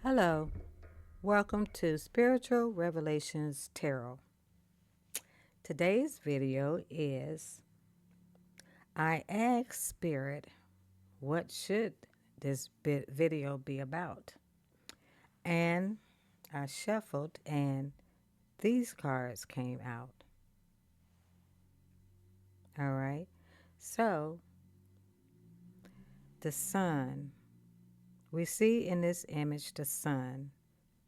Hello, welcome to Spiritual Revelations Tarot. Today's video is I asked Spirit, what should this video be about? And I shuffled and these cards came out. All right, so the sun, we see in this image the sun.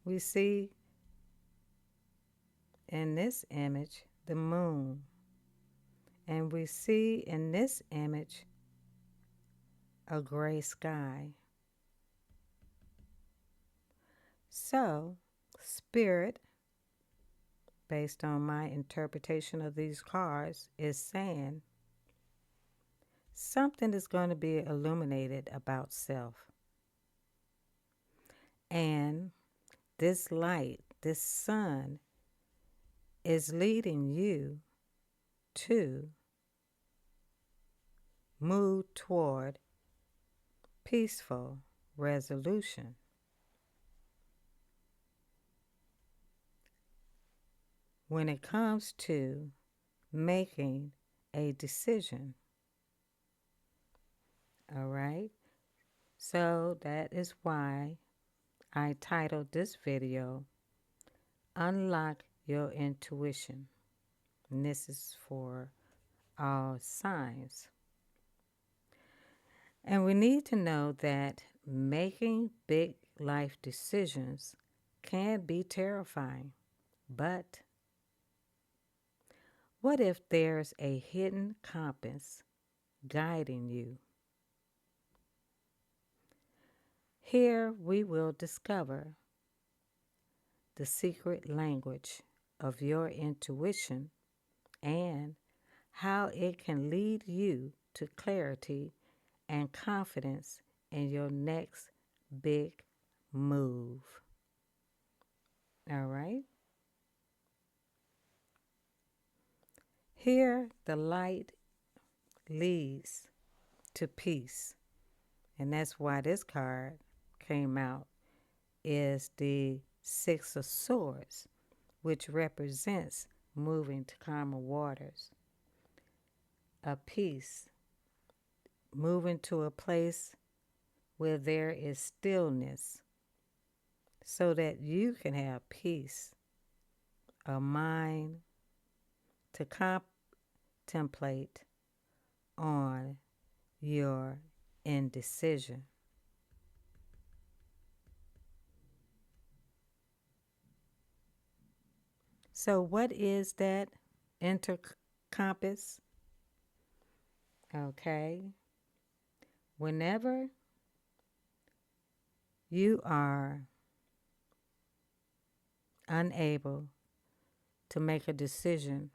We see in this image the moon. And we see in this image a gray sky. So, Spirit, based on my interpretation of these cards, is saying something is going to be illuminated about self. And this light, this sun, is leading you to move toward peaceful resolution. When it comes to making a decision. All right? So that is why I titled this video, Unlock Your Intuition. And this is for all signs. And we need to know that making big life decisions can be terrifying. But what if there's a hidden compass guiding you? Here we will discover the secret language of your intuition and how it can lead you to clarity and confidence in your next big move. All right? Here, the light leads to peace. And that's why this card came out, is the Six of Swords, which represents moving to calmer waters. A peace, moving to a place where there is stillness so that you can have peace, a mind to contemplate on your indecision. So what is that compass? Okay. Whenever you are unable to make a decision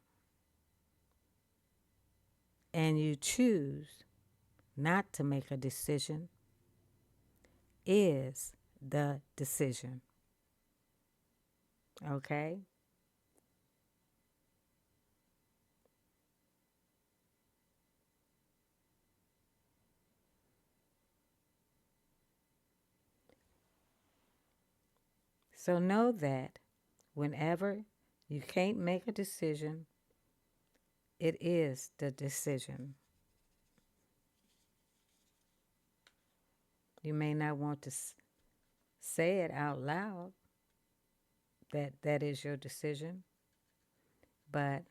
and you choose not to make a decision, is the decision. Okay? So know that whenever you can't make a decision, it is the decision. You may not want to say it out loud that that is your decision, but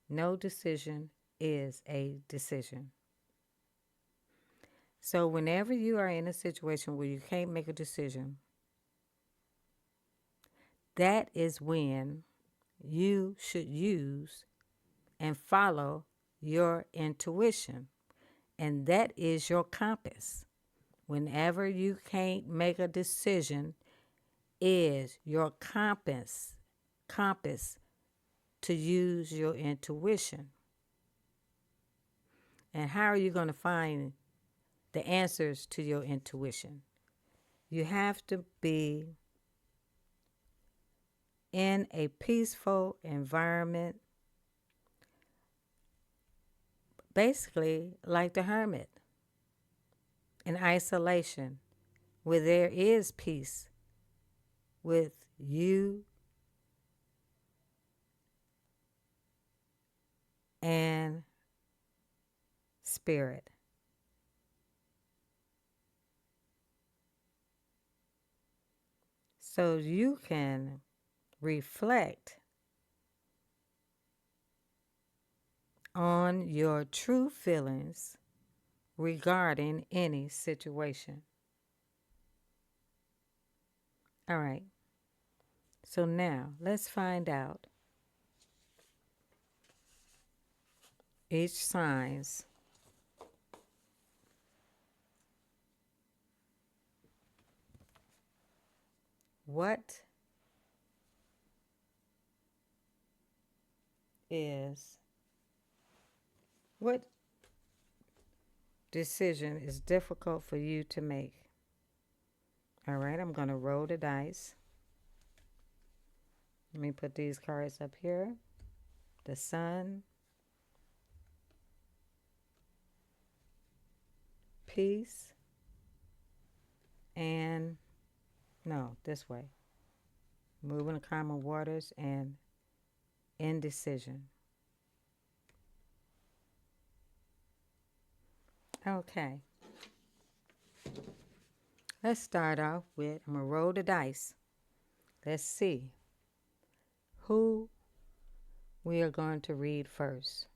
no decision is a decision. So whenever you are in a situation where you can't make a decision, that is when you should use and follow your intuition. And that is your compass. Whenever you can't make a decision, is your compass to use your intuition. And how are you going to find the answers to your intuition? You have to be in a peaceful environment, basically like the hermit, in isolation, where there is peace with you and spirit. So you can reflect on your true feelings regarding any situation. All right. So now let's find out each sign's what is what decision is difficult for you to make. All right, I'm going to roll the dice. Let me put these cards up here. The Sun, Peace, and no, this way. Moving the common waters and indecision. Okay. Let's start off with, I'm going to roll the dice. Let's see who we are going to read first.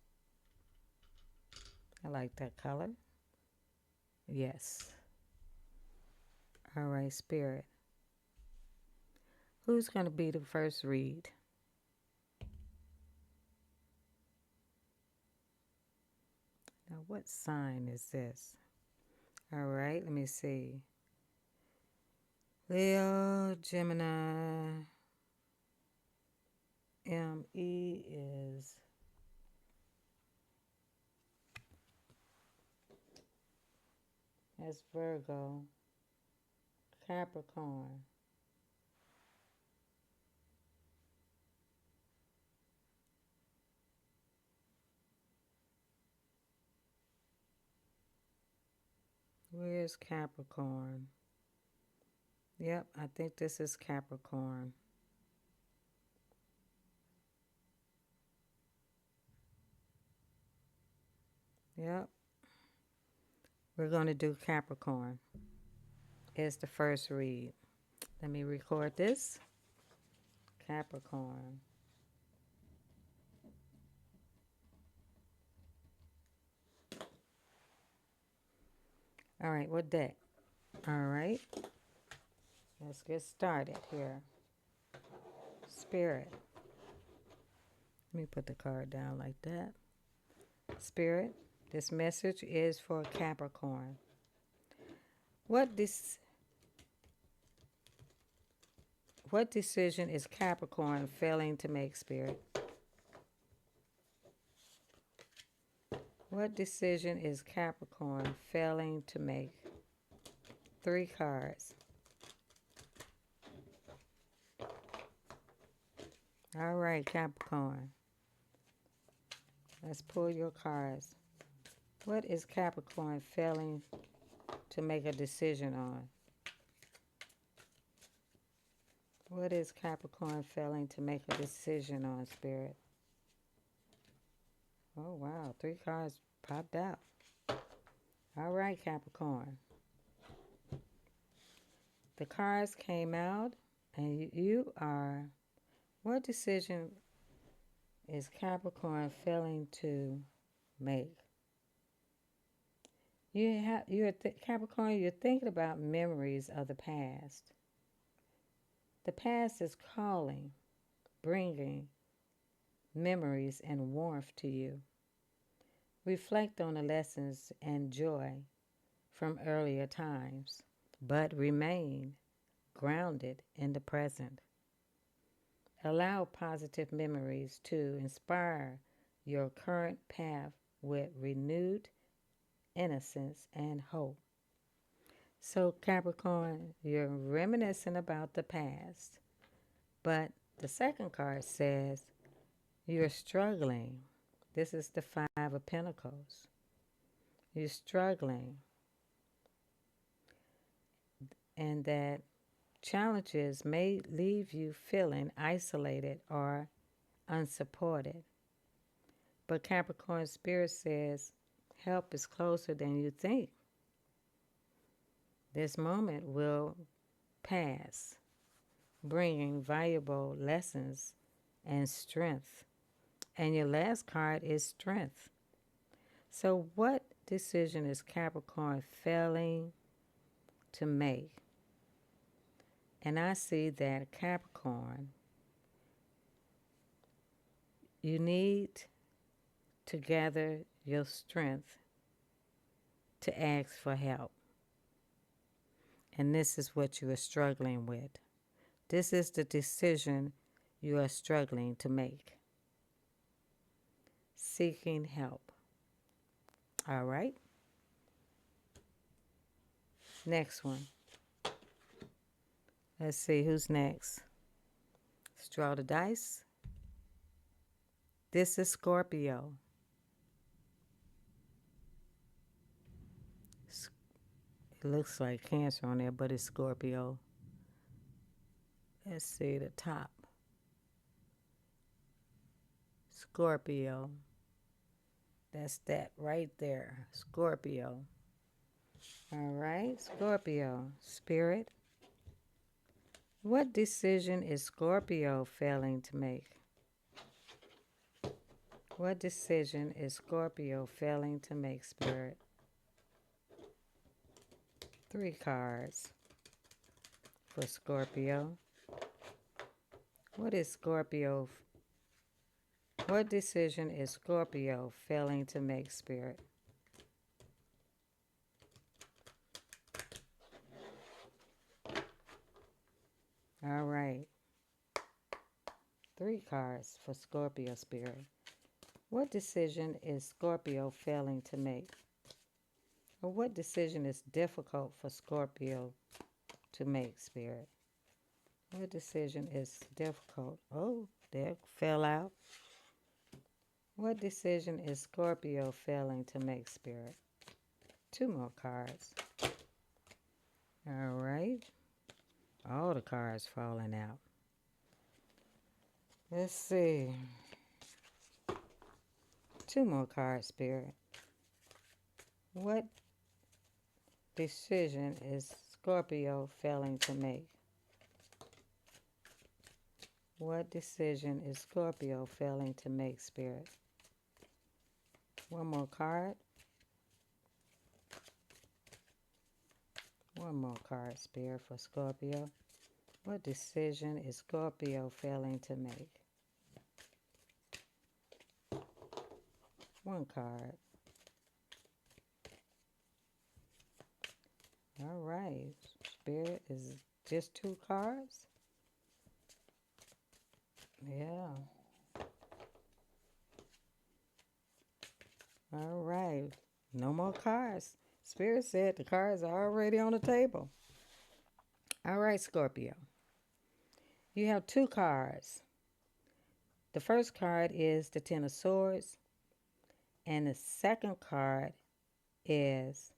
I like that color. Yes. All right, Spirit. Who's going to be the first read? Now, what sign is this? All right, let me see. Leo, Gemini, ME is that's Virgo, Capricorn. Where's Capricorn? Yep, I think this is Capricorn. Yep. We're going to do Capricorn. It's the first read. Let me record this. Capricorn. All right, what deck? All right. Let's get started here. Spirit. Let me put the card down like that. Spirit, this message is for Capricorn. What decision is Capricorn failing to make, Spirit? What decision is Capricorn failing to make? 3 cards. All right, Capricorn. Let's pull your cards. What is Capricorn failing to make a decision on? What is Capricorn failing to make a decision on, Spirit? Oh, wow. 3 cards popped out. All right, Capricorn. The cards came out, and you are... What decision is Capricorn failing to make? Capricorn, you're thinking about memories of the past. The past is calling, bringing memories and warmth to you. Reflect on the lessons and joy from earlier times, but remain grounded in the present. Allow positive memories to inspire your current path with renewed innocence and hope. So, Capricorn, you're reminiscing about the past, but the second card says you're struggling. This is the 5 of Pentacles. You're struggling, and that Challenges may leave you feeling isolated or unsupported. But Capricorn Spirit says help is closer than you think. This moment will pass, bringing valuable lessons and strength. And your last card is strength. So, what decision is Capricorn failing to make? And I see that Capricorn, you need to gather your strength to ask for help. And this is what you are struggling with. This is the decision you are struggling to make. Seeking help. All right? Next one. Let's see who's next. Let's draw the dice. This is Scorpio. It looks like Cancer on there, but it's Scorpio. Let's see the top. Scorpio. That's that right there. Scorpio. All right, Scorpio. Spirit. What decision is Scorpio failing to make? What decision is Scorpio failing to make, Spirit? 3 cards for Scorpio. What decision is Scorpio failing to make, Spirit? All right. 3 cards for Scorpio, Spirit. What decision is Scorpio failing to make? Or what decision is difficult for Scorpio to make, Spirit? What decision is difficult? Oh, there fell out. What decision is Scorpio failing to make, Spirit? 2 more cards. All right. All the cards falling out. Let's see. 2 more cards, Spirit. What decision is Scorpio failing to make? What decision is Scorpio failing to make, Spirit? 1 more card. 1 more card, Spirit, for Scorpio. What decision is Scorpio failing to make? 1 card. All right. Spirit is just 2 cards? Yeah. All right. No more cards. Spirit said the cards are already on the table. All right, Scorpio. You have 2 cards. The first card is the 10 of Swords. And the second card is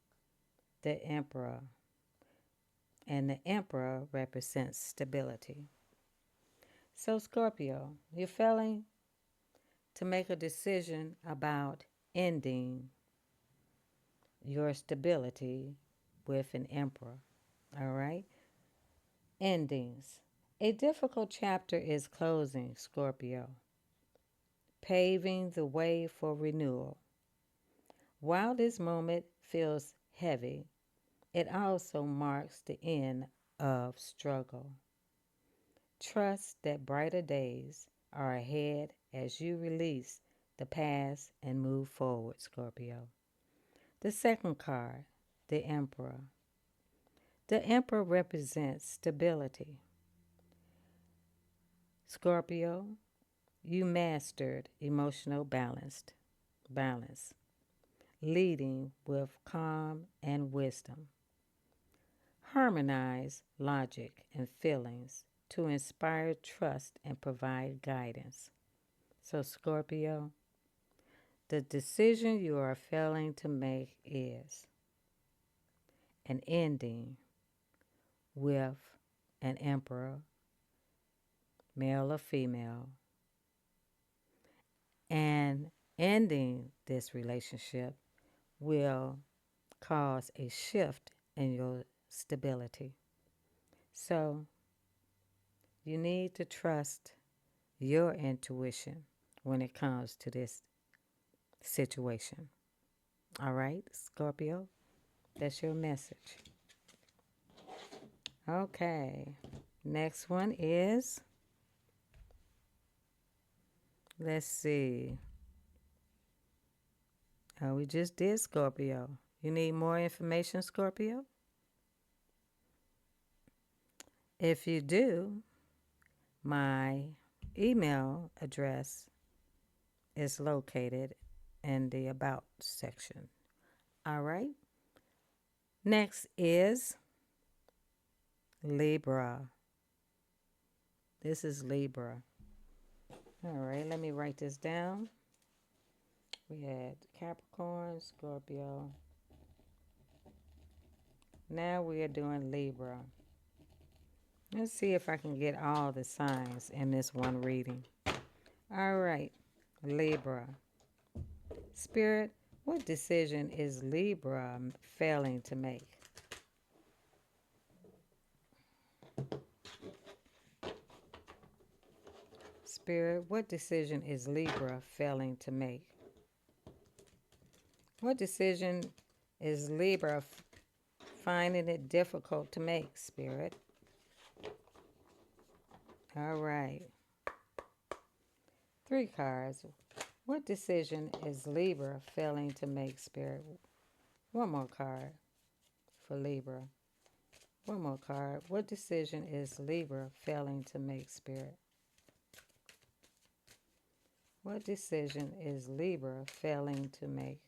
the Emperor. And the Emperor represents stability. So, Scorpio, you're failing to make a decision about ending your stability with an Emperor. All right? Endings. A difficult chapter is closing, Scorpio, paving the way for renewal. While this moment feels heavy, it also marks the end of struggle. Trust that brighter days are ahead as you release the past and move forward, Scorpio. The second card, the Emperor. The Emperor represents stability. Scorpio, you mastered emotional balance, leading with calm and wisdom. Harmonize logic and feelings to inspire trust and provide guidance. So, Scorpio, the decision you are failing to make is an ending with an emperor, male or female, and ending this relationship will cause a shift in your stability. So you need to trust your intuition when it comes to this situation. All right, Scorpio, that's your message. Okay, next one is, let's see. Oh, we just did Scorpio. You need more information, Scorpio? If you do, my email address is located in the About section. All right. Next is Libra. This is Libra. All right, let me write this down. We had Capricorn, Scorpio. Now we are doing Libra. Let's see if I can get all the signs in this one reading. All right, Libra. Spirit, what decision is Libra failing to make? Spirit, what decision is Libra failing to make? What decision is Libra finding it difficult to make, Spirit? All right. 3 cards. What decision is Libra failing to make, Spirit? One more card for Libra. One more card. What decision is Libra failing to make, Spirit? What decision is Libra failing to make?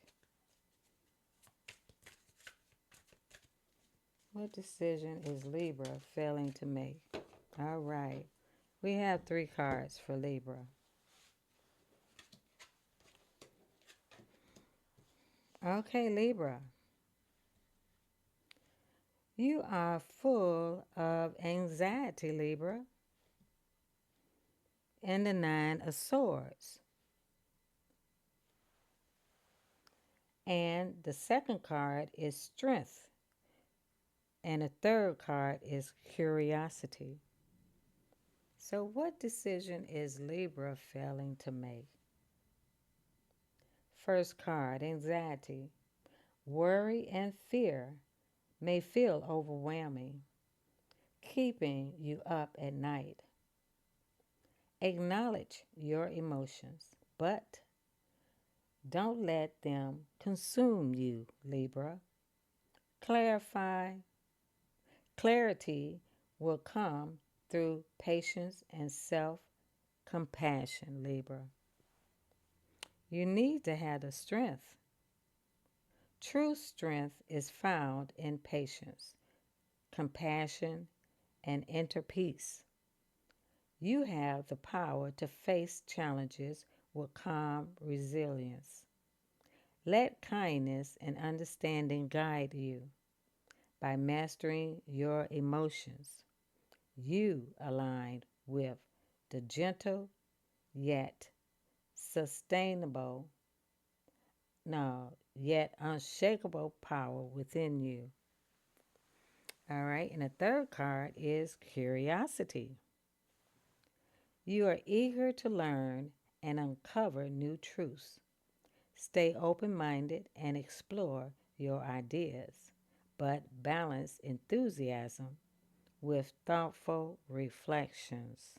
What decision is Libra failing to make? All right. We have 3 cards for Libra. Okay, Libra. You are full of anxiety, Libra. And the 9 of Swords. And the second card is Strength. And the third card is Curiosity. So what decision is Libra failing to make? First card, Anxiety. Worry and fear may feel overwhelming, keeping you up at night. Acknowledge your emotions, but don't let them consume you, Libra. Clarity will come through patience and self-compassion, Libra. You need to have the strength. True strength is found in patience, compassion, and inner peace. You have the power to face challenges with calm resilience. Let kindness and understanding guide you. By mastering your emotions, you align with the gentle yet yet unshakable power within you. All right, and the third card is Curiosity. You are eager to learn and uncover new truths. Stay open-minded and explore your ideas, but balance enthusiasm with thoughtful reflections.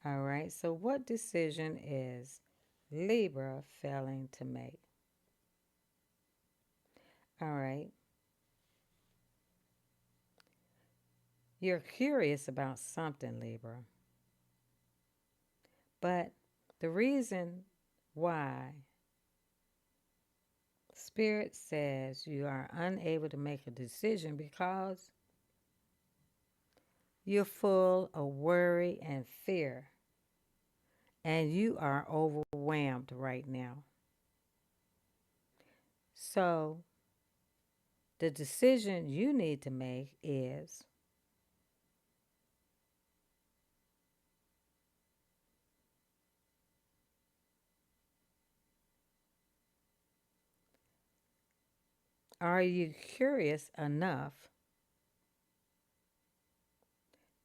All right, so what decision is Libra failing to make? All right, you're curious about something, Libra, but the reason why Spirit says you are unable to make a decision because you're full of worry and fear, and you are overwhelmed right now. So the decision you need to make is Are you curious enough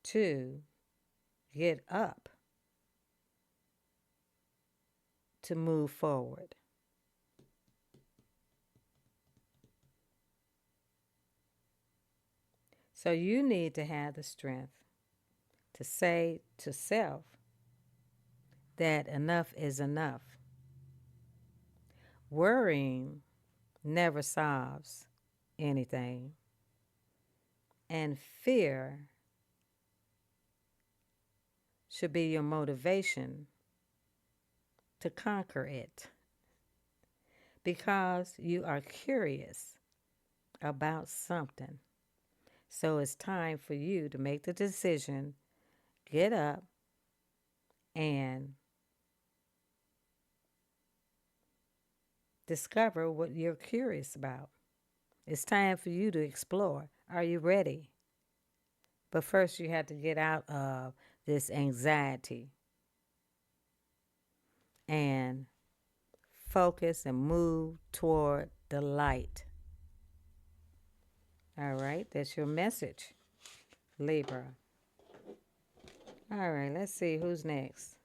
to get up to move forward? So you need to have the strength to say to self that enough is enough. Worrying never solves anything, and fear should be your motivation to conquer it because you are curious about something. So it's time for you to make the decision, get up, and discover what you're curious about. It's time for you to explore. Are you ready? But first, you have to get out of this anxiety and focus and move toward the light. All right, that's your message, Libra. All right, let's see who's next.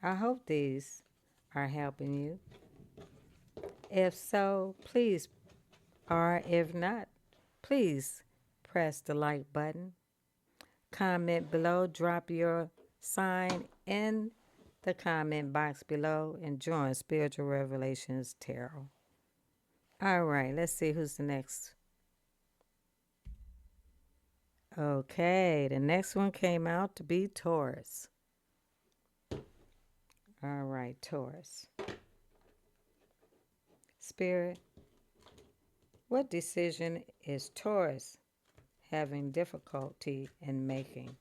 I hope these are helping you. If so, please, or if not, please press the like button. Comment below, drop your sign in the comment box below, and join Spiritual Revelations Tarot. All right, let's see who's the next. Okay, the next one came out to be Taurus. All right, Taurus. Spirit, what decision is Taurus having difficulty in making?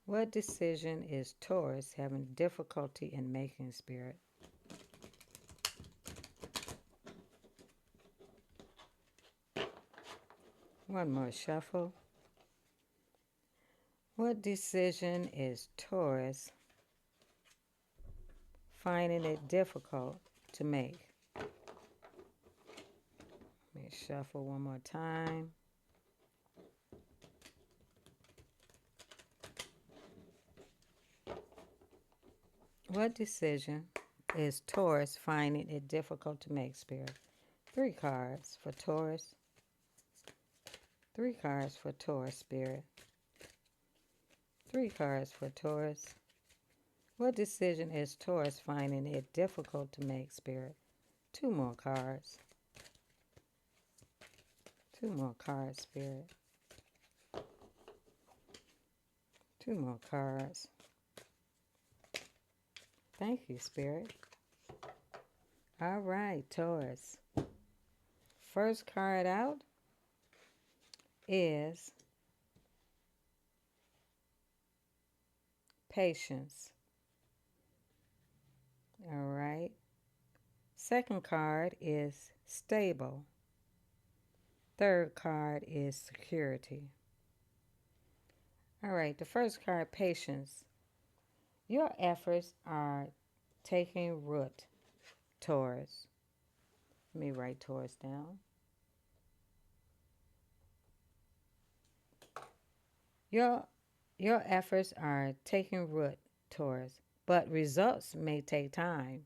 What decision is Taurus having difficulty in making, Spirit? One more shuffle. What decision is Taurus finding it difficult to make? Let me shuffle one more time. What decision is Taurus finding it difficult to make, Spirit? 3 cards for Taurus. 3 cards for Taurus, Spirit. 3 cards for Taurus. What decision is Taurus finding it difficult to make, Spirit? 2 more cards. 2 more cards, Spirit. 2 more cards. Thank you, Spirit. All right, Taurus. First card out is patience. All right. Second card is stable. Third card is security. All right, the first card, patience. Your efforts are taking root, Taurus. Let me write Taurus down. Your efforts are taking root, Taurus, but results may take time.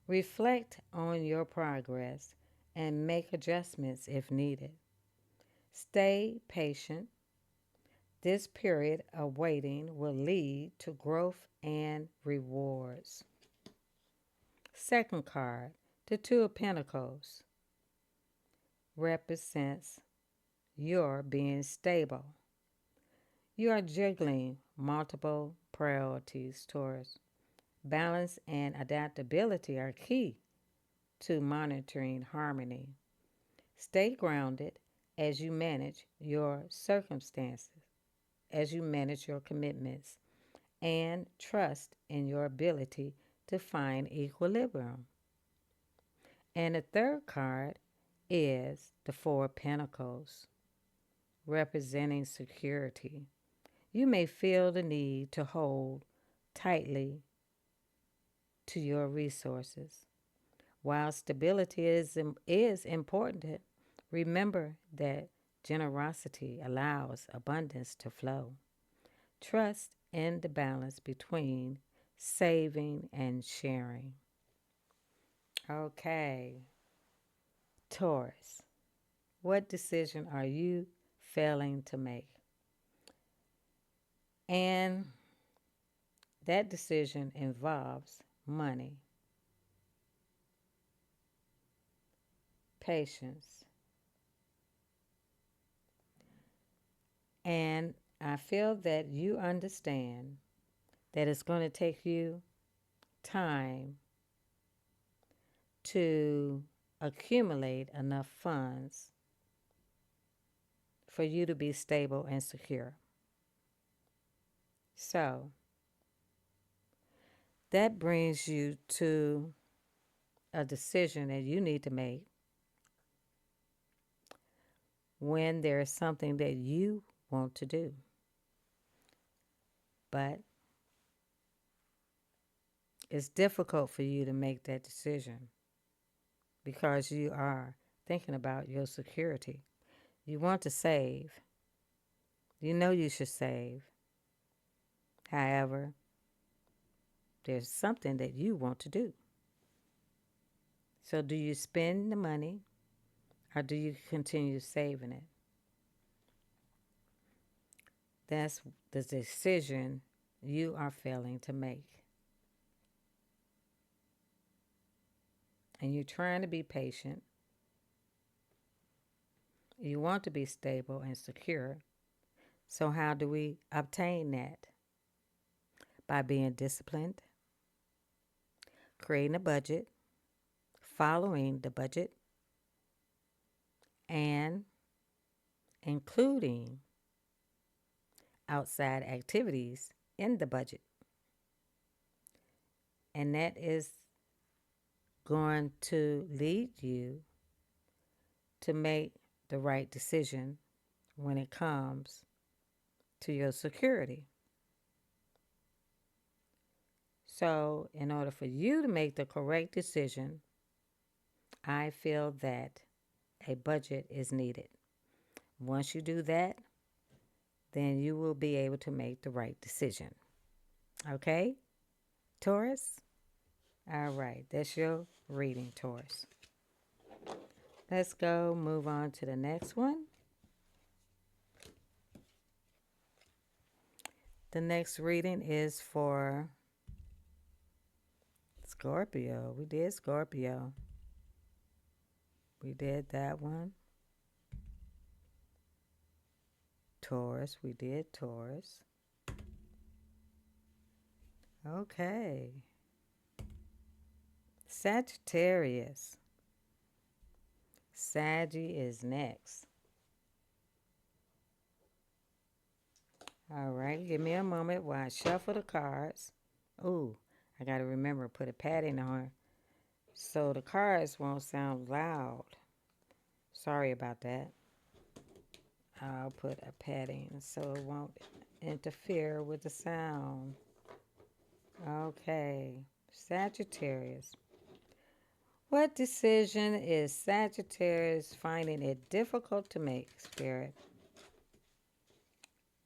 Reflect on your progress and make adjustments if needed. Stay patient. This period of waiting will lead to growth and rewards. Second card, the 2 of Pentacles, represents your being stable. You are juggling multiple priorities, Taurus. Balance and adaptability are key to monitoring harmony. Stay grounded as you manage your circumstances, as you manage your commitments, and trust in your ability to find equilibrium. And the third card is the 4 of Pentacles, representing security. You may feel the need to hold tightly to your resources. While stability is important, remember that generosity allows abundance to flow. Trust in the balance between saving and sharing. Okay, Taurus, what decision are you failing to make? And that decision involves money, patience, and I feel that you understand that it's going to take you time to accumulate enough funds for you to be stable and secure. So that brings you to a decision that you need to make when there is something that you want to do. But it's difficult for you to make that decision because you are thinking about your security. You want to save. You know you should save. However, there's something that you want to do. So do you spend the money or do you continue saving it? That's the decision you are failing to make. And you're trying to be patient. You want to be stable and secure. So how do we obtain that? By being disciplined, creating a budget, following the budget, and including outside activities in the budget. And that is going to lead you to make the right decision when it comes to your security. So, in order for you to make the correct decision, I feel that a budget is needed. Once you do that, then you will be able to make the right decision. Okay, Taurus? All right, that's your reading, Taurus. Let's go move on to the next one. The next reading is for Scorpio. We did Scorpio. We did that one. Taurus. We did Taurus. Okay. Sagittarius. Saggy is next. All right, give me a moment while I shuffle the cards. Ooh, I got to remember to put a padding on so the cards won't sound loud. Sorry about that. I'll put a padding so it won't interfere with the sound. Okay, Sagittarius. What decision is Sagittarius finding it difficult to make, Spirit?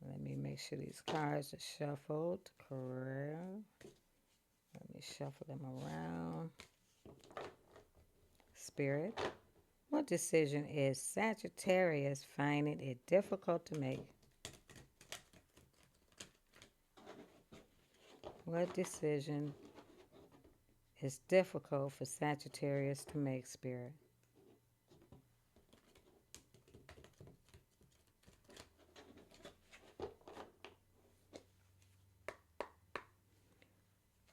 Let me make sure these cards are shuffled correct. Let me shuffle them around. Spirit, what decision is Sagittarius finding it difficult to make? What decision is difficult for Sagittarius to make, Spirit?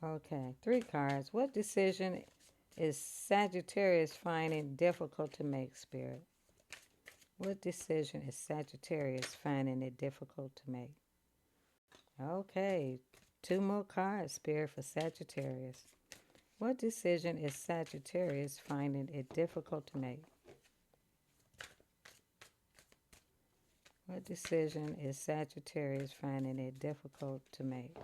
Okay, 3 cards. What decision is Sagittarius finding difficult to make, Spirit? What decision is Sagittarius finding it difficult to make? Okay, 2 more cards, Spirit, for Sagittarius. What decision is Sagittarius finding it difficult to make? What decision is Sagittarius finding it difficult to make?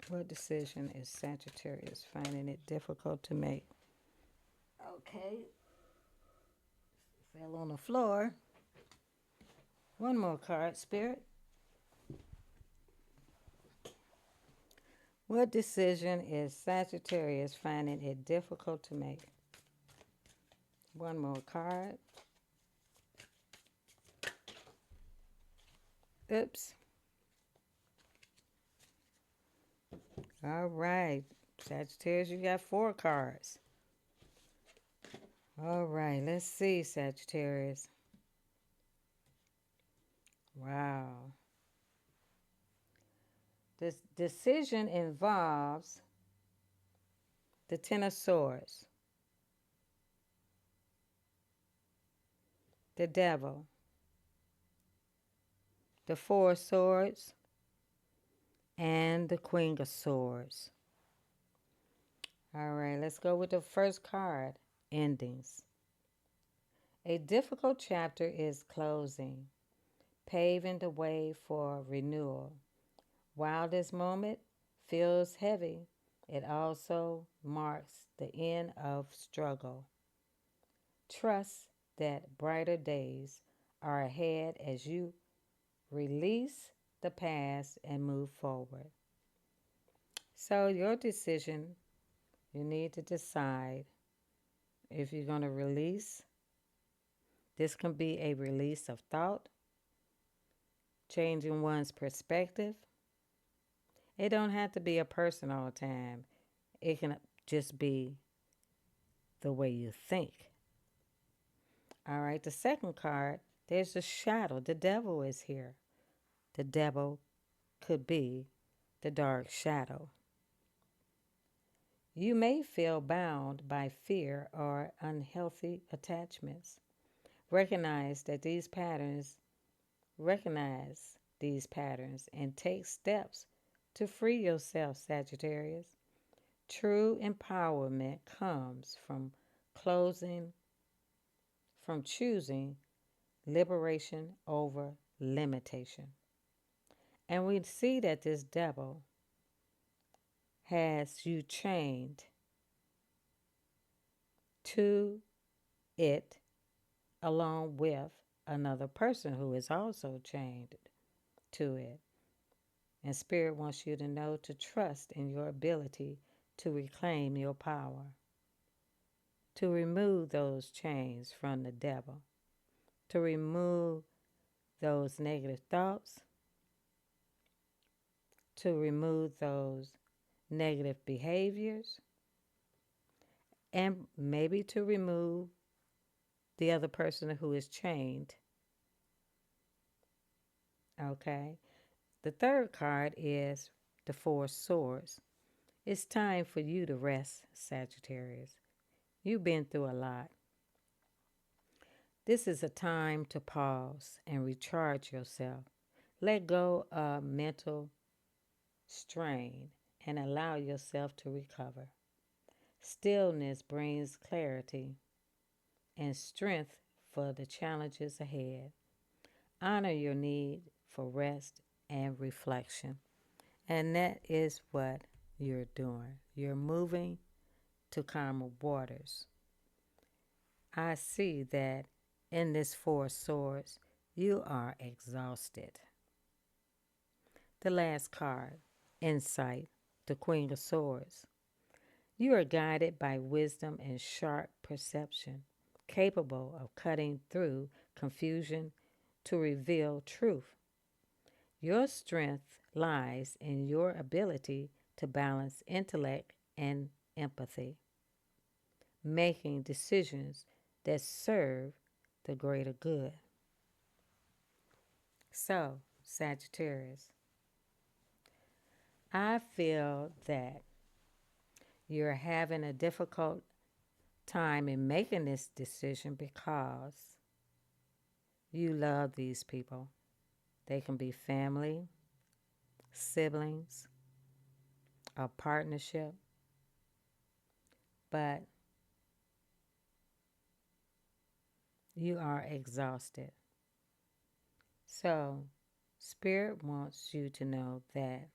What decision is Sagittarius finding it difficult to make? Okay, fell on the floor. One more card, Spirit. What decision is Sagittarius finding it difficult to make? One more card. Oops. All right. Sagittarius, you got 4 cards. All right, let's see, Sagittarius. Wow. This decision involves the Ten of Swords, the Devil, the Four of Swords, and the Queen of Swords. All right, let's go with the first card, endings. A difficult chapter is closing, paving the way for renewal. While this moment feels heavy, it also marks the end of struggle. Trust that brighter days are ahead as you release the past and move forward. So, your decision, you need to decide if you're going to release. This can be a release of thought, changing one's perspective. It don't have to be a person all the time. It can just be the way you think. All right, the second card, there's a shadow. The devil is here. The devil could be the dark shadow. You may feel bound by fear or unhealthy attachments. Recognize these patterns and take steps to free yourself, Sagittarius. True empowerment comes from choosing liberation over limitation. And we see that this devil has you chained to it along with another person who is also chained to it. And Spirit wants you to know to trust in your ability to reclaim your power, to remove those chains from the devil, to remove those negative thoughts, to remove those negative behaviors, and maybe to remove the other person who is chained. Okay? The third card is the Four of Swords. It's time for you to rest, Sagittarius. You've been through a lot. This is a time to pause and recharge yourself. Let go of mental strain and allow yourself to recover. Stillness brings clarity and strength for the challenges ahead. Honor your need for rest and reflection. And that is what you're doing. You're moving to calmer waters. I see that in this Four of Swords, you are exhausted. The last card, Insight, the Queen of Swords. You are guided by wisdom and sharp perception, capable of cutting through confusion to reveal truth. Your strength lies in your ability to balance intellect and empathy, making decisions that serve the greater good. So, Sagittarius, I feel that you're having a difficult time in making this decision because you love these people. They can be family, siblings, a partnership, but you are exhausted. So, Spirit wants you to know that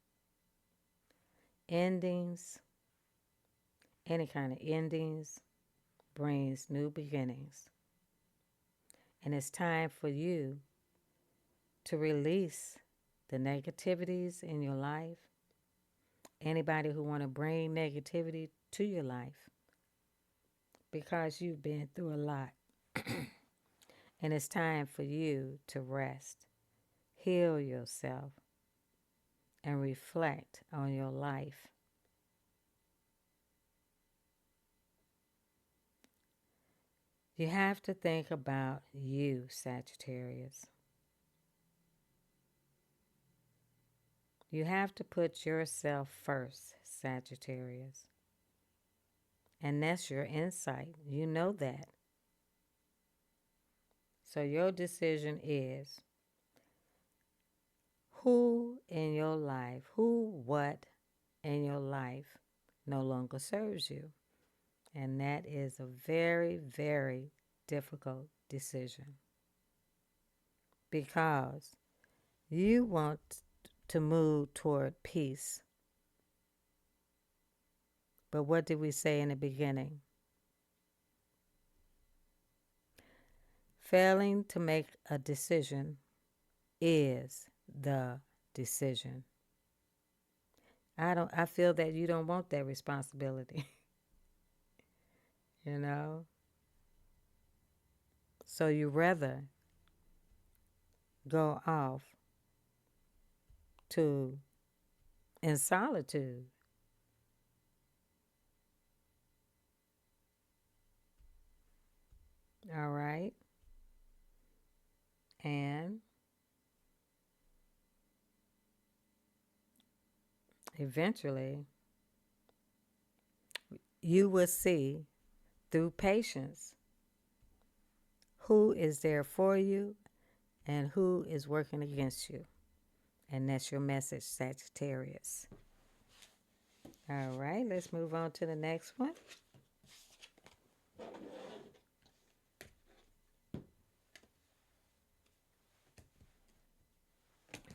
Endings, any kind of endings, brings new beginnings. And it's time for you to release the negativities in your life. Anybody who want to bring negativity to your life, because you've been through a lot. And it's time for you to rest, heal yourself, and reflect on your life. You have to think about you, Sagittarius. You have to put yourself first, Sagittarius. And that's your insight. You know that. So your decision is who in your life, what in your life no longer serves you. And that is a very, very difficult decision. Because you want to move toward peace. But what did we say in the beginning? Failing to make a decision is the decision. I feel that you don't want that responsibility. You know? So you rather go off in solitude. All right? And eventually, you will see through patience who is there for you and who is working against you. And that's your message, Sagittarius. All right, let's move on to the next one.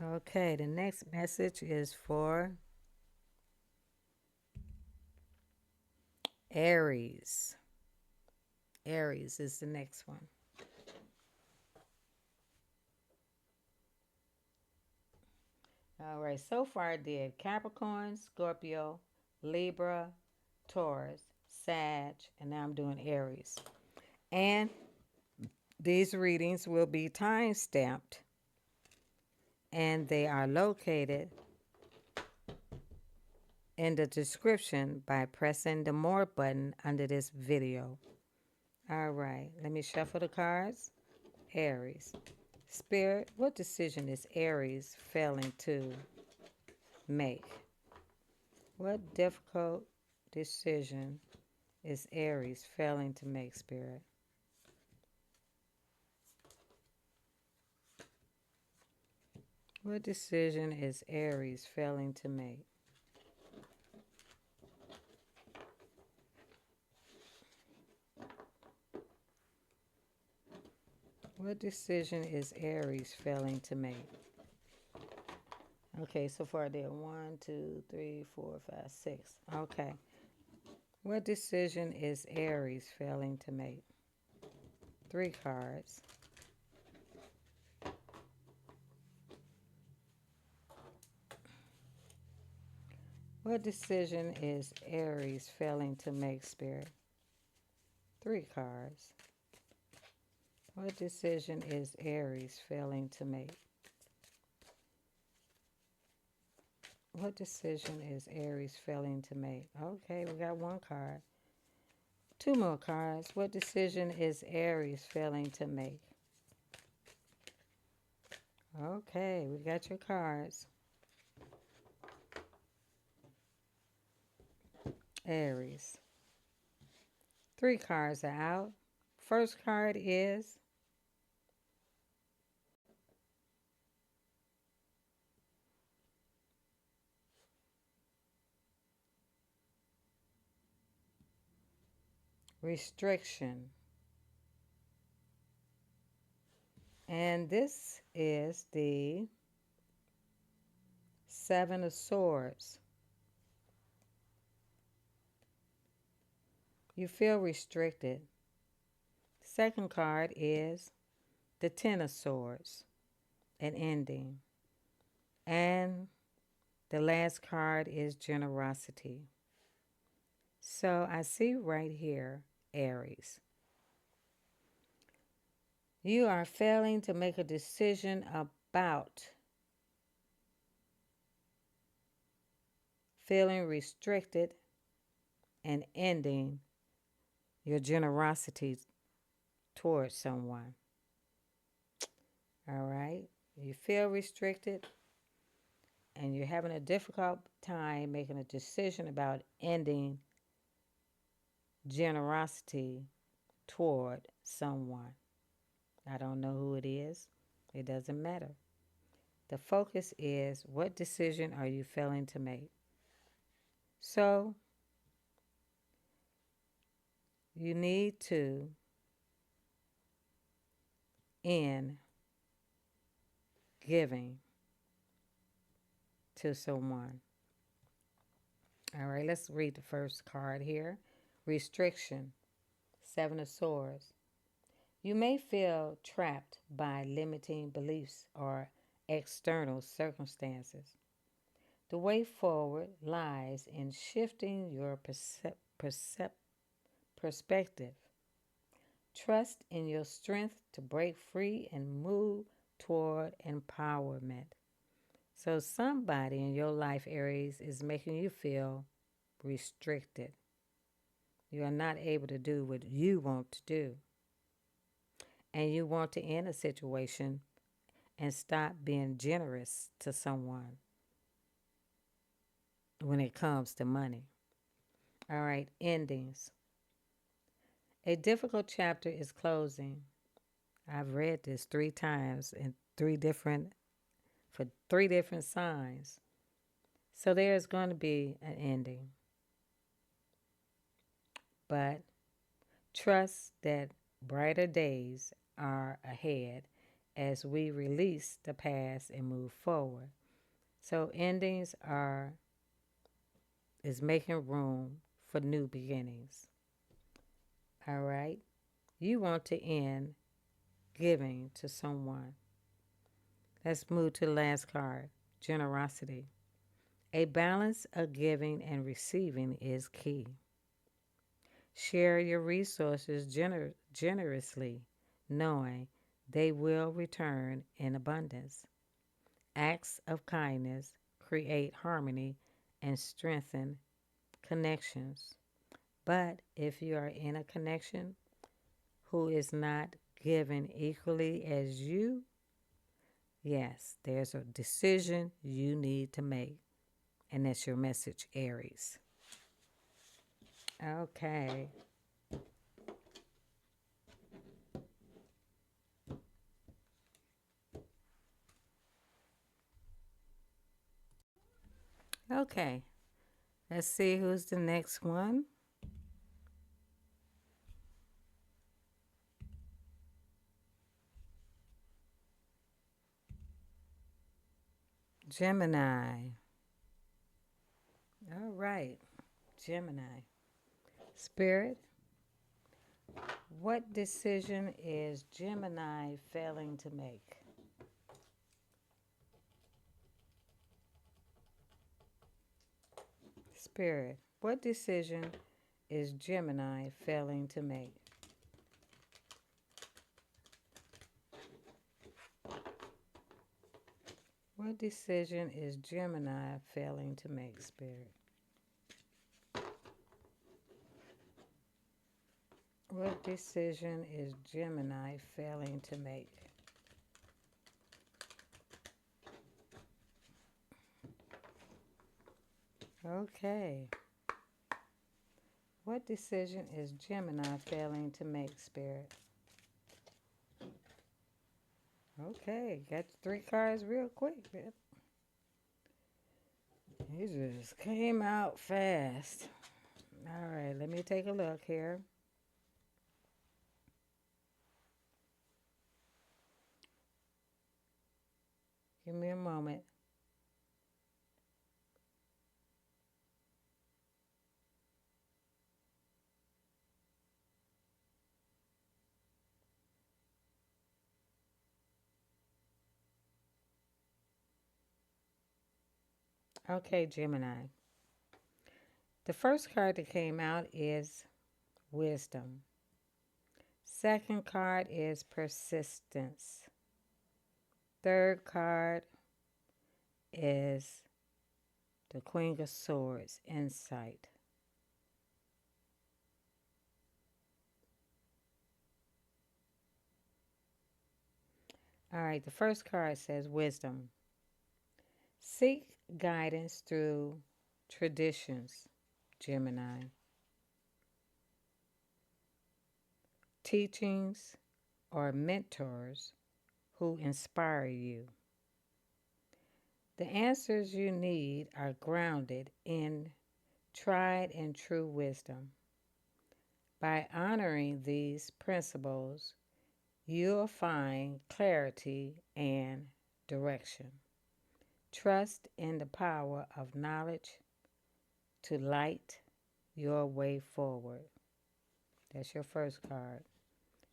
Okay, the next message is for Aries. Aries is the next one. All right, so far I did Capricorn, Scorpio, Libra, Taurus, Sag, and now I'm doing Aries. And these readings will be time stamped, and they are located in the description by pressing the More button under this video. All right, let me shuffle the cards. Aries. Spirit, what decision is Aries failing to make? What difficult decision is Aries failing to make, Spirit? What decision is Aries failing to make? What decision is Aries failing to make? Okay, so far I did 1, 2, 3, 4, 5, 6. Okay. What decision is Aries failing to make? 3 cards. What decision is Aries failing to make, Spirit? 3 cards. What decision is Aries failing to make? What decision is Aries failing to make? Okay, we got 1 card. 2 more cards. What decision is Aries failing to make? Okay, we got your cards. Aries. 3 cards are out. First card is restriction. And this is the 7 of Swords. You feel restricted. Second card is the Ten of Swords, an ending. And the last card is generosity. So I see right here, Aries. You are failing to make a decision about feeling restricted and ending your generosity towards someone. All right? You feel restricted and you're having a difficult time making a decision about ending generosity toward someone. I don't know who it is. It doesn't matter. The focus is, what decision are you failing to make? So you need to end giving to someone. All right, let's read the first card here. Restriction, Seven of Swords. You may feel trapped by limiting beliefs or external circumstances. The way forward lies in shifting your perspective. Trust in your strength to break free and move toward empowerment. So somebody in your life, Aries, is making you feel restricted. You are not able to do what you want to do. And you want to end a situation and stop being generous to someone when it comes to money. All right, endings. A difficult chapter is closing. I've read this 3 times in for three different signs. So there's going to be an ending. But trust that brighter days are ahead as we release the past and move forward. So endings is making room for new beginnings. All right? You want to end giving to someone. Let's move to the last card, generosity. A balance of giving and receiving is key. Share your resources generously, knowing they will return in abundance. Acts of kindness create harmony and strengthen connections. But if you are in a connection who is not giving equally as you, yes, there's a decision you need to make. And that's your message, Aries. Okay. Okay. Let's see who's the next one. Gemini. All right. Gemini. Spirit, what decision is Gemini failing to make? Spirit, what decision is Gemini failing to make? What decision is Gemini failing to make, Spirit? What decision is Gemini failing to make? Okay. What decision is Gemini failing to make, Spirit? Okay, got 3 cards real quick. It just came out fast. All right, let me take a look here. Give me a moment. Okay, Gemini. The first card that came out is wisdom. Second card is persistence. Third card is the Queen of Swords, insight. All right, the first card says wisdom. Seek guidance through traditions, Gemini. Teachings or mentors who inspire you. The answers you need are grounded in tried and true wisdom. By honoring these principles, you'll find clarity and direction. Trust in the power of knowledge to light your way forward. That's your first card.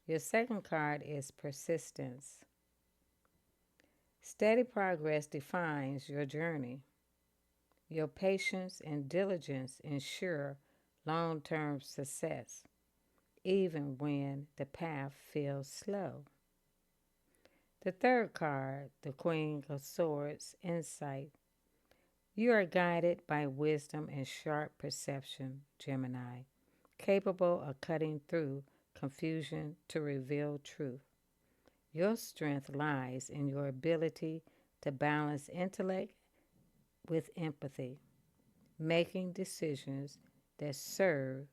Your second card is persistence. Steady progress defines your journey. Your patience and diligence ensure long-term success, even when the path feels slow. The third card, the Queen of Swords, insight. You are guided by wisdom and sharp perception, Gemini, capable of cutting through confusion to reveal truth. Your strength lies in your ability to balance intellect with empathy, making decisions that serve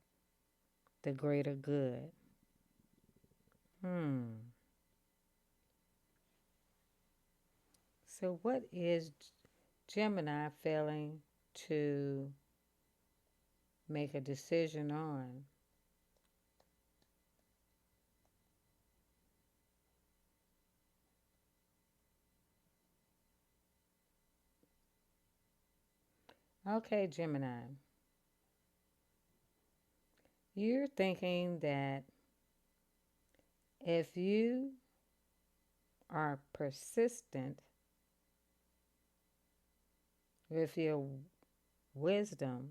the greater good. So, what is Gemini failing to make a decision on? Okay, Gemini. You're thinking that if you are persistent with your wisdom,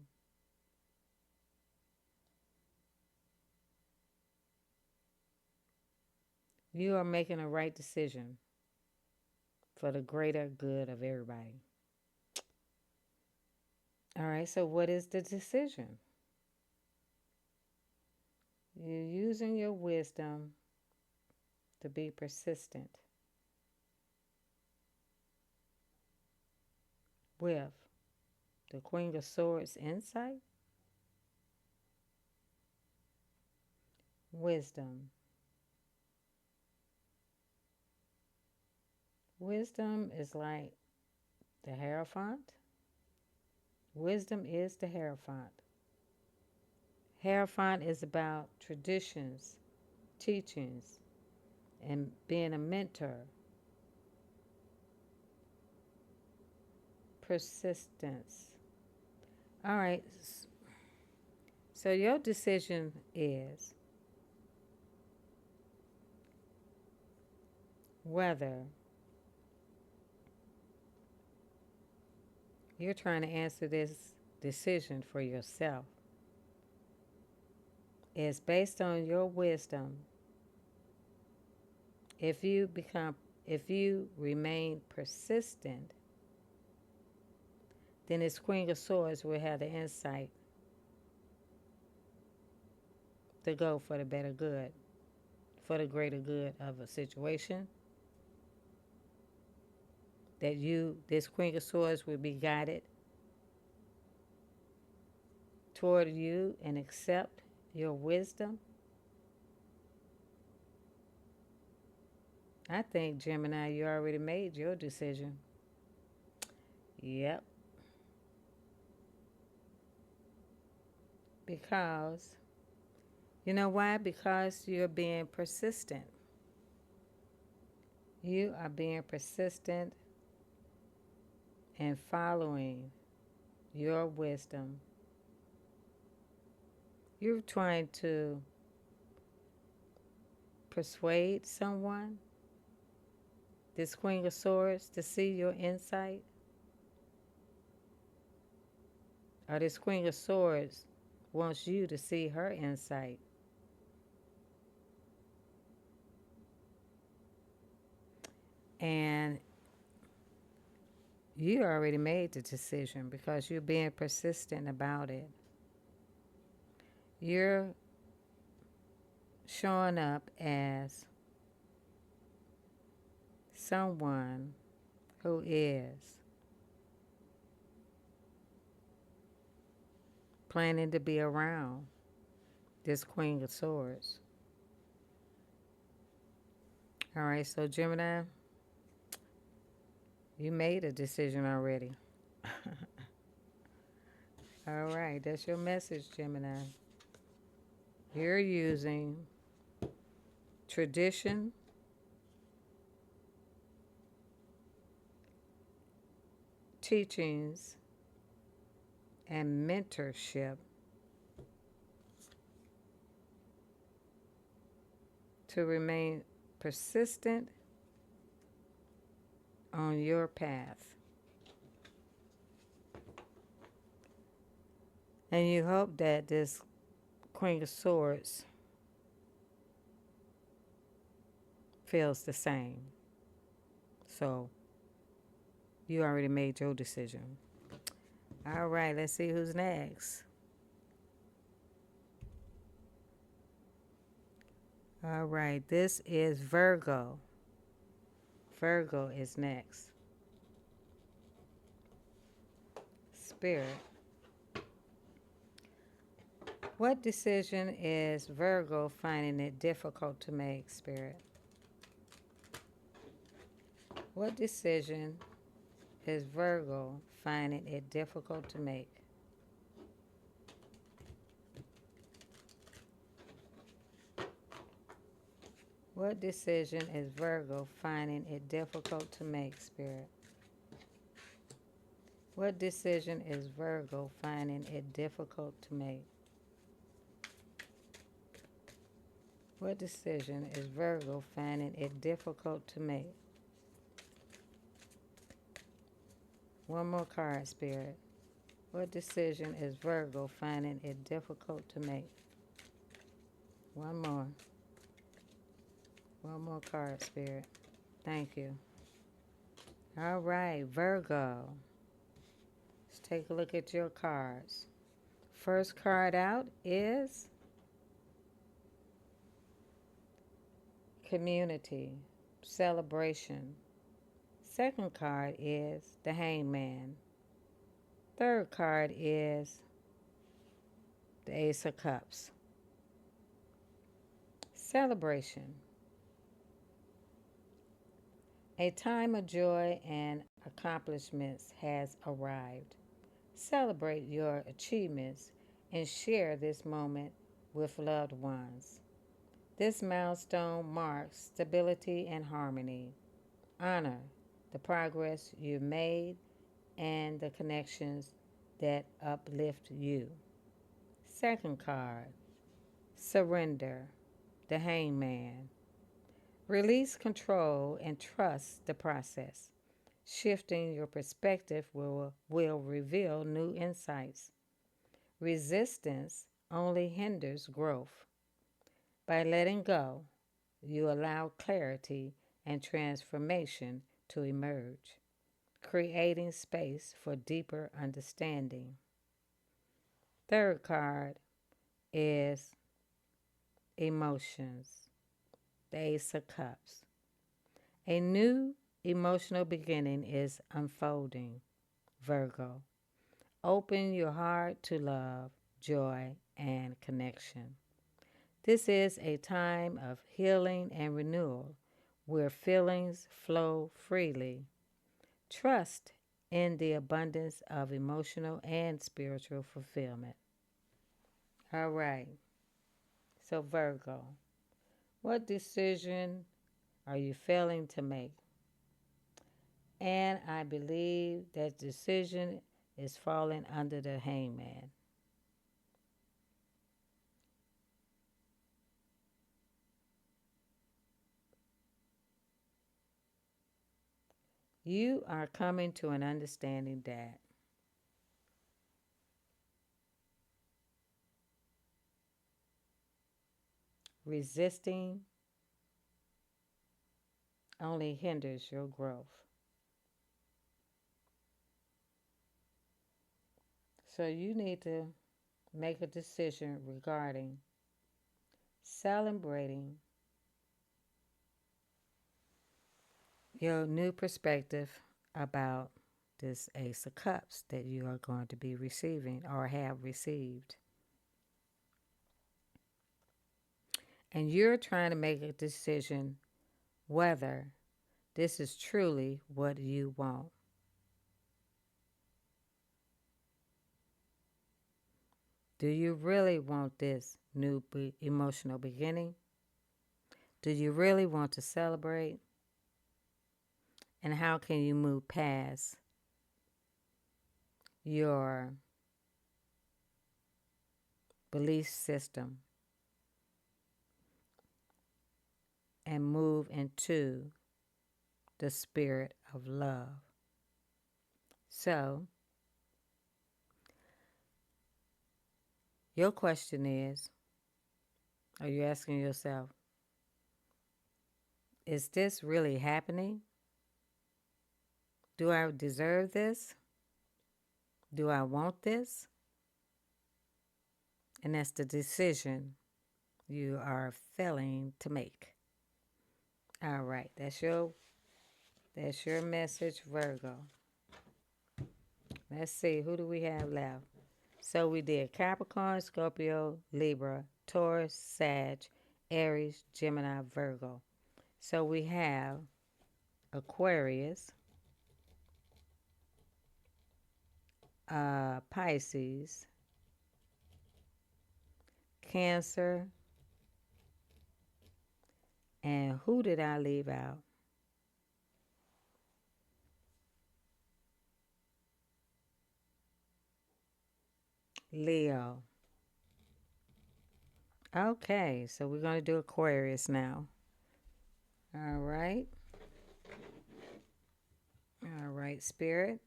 you are making a right decision for the greater good of everybody. All right, so what is the decision? You're using your wisdom to be persistent with the Queen of Swords insight, wisdom. Wisdom is like the Hierophant. Wisdom is the Hierophant. Hierophant is about traditions, teachings, and being a mentor. Persistence. All right, so your decision is whether you're trying to answer this decision for yourself. It's based on your wisdom. If you remain persistent, then this Queen of Swords will have the insight to go for the better good, for the greater good of a situation. This Queen of Swords, will be guided toward you and accept your wisdom. I think, Gemini, you already made your decision. Yep. Because, you know why? Because you're being persistent. You are being persistent and following your wisdom. You're trying to persuade someone, this Queen of Swords, to see your insight. or this Queen of Swords wants you to see her insight. And you already made the decision because you're being persistent about it. You're showing up as someone who is planning to be around this Queen of Swords. All right, so Gemini, you made a decision already. All right, that's your message, Gemini. You're using tradition, teachings, and mentorship to remain persistent on your path. And you hope that this Queen of Swords feels the same. So you already made your decision. All right, let's see who's next. All right, this is Virgo. Virgo is next. Spirit. What decision is Virgo finding it difficult to make, Spirit? What decision is Virgo finding it difficult to make? What decision is Virgo finding it difficult to make, Spirit? What decision is Virgo finding it difficult to make? What decision is Virgo finding it difficult to make? One more card, Spirit. What decision is Virgo finding it difficult to make? One more. One more card, Spirit. Thank you. All right, Virgo. Let's take a look at your cards. First card out is community, celebration. Second card is the Hangman. Third card is the Ace of Cups. Celebration. A time of joy and accomplishments has arrived. Celebrate your achievements and share this moment with loved ones. This milestone marks stability and harmony. Honor the progress you've made and the connections that uplift you. Second card, surrender, the Hangman. Release control and trust the process. Shifting your perspective will reveal new insights. Resistance only hinders growth. By letting go, you allow clarity and transformation to emerge, creating space for deeper understanding. Third card is emotions, the Ace of Cups. A new emotional beginning is unfolding, Virgo. Open your heart to love, joy, and connection. This is a time of healing and renewal where feelings flow freely. Trust in the abundance of emotional and spiritual fulfillment. All right. So, Virgo, what decision are you failing to make? And I believe that decision is falling under the Hangman. You are coming to an understanding that Resisting only hinders your growth. So you need to make a decision regarding celebrating your new perspective about this Ace of Cups that you are going to be receiving or have received. And you're trying to make a decision whether this is truly what you want. Do you really want this new emotional beginning? Do you really want to celebrate? And how can you move past your belief system and move into the spirit of love? So, your question is, are you asking yourself, is this really happening? Do I deserve this? Do I want this? And that's the decision you are failing to make. All right, that's your message, Virgo. Let's see, who do we have left? So we did Capricorn, Scorpio, Libra, Taurus, Sag, Aries, Gemini, Virgo. So we have Aquarius, Pisces, Cancer, and who did I leave out? Leo. Okay, so we're going to do Aquarius now. All right. All right, Spirit.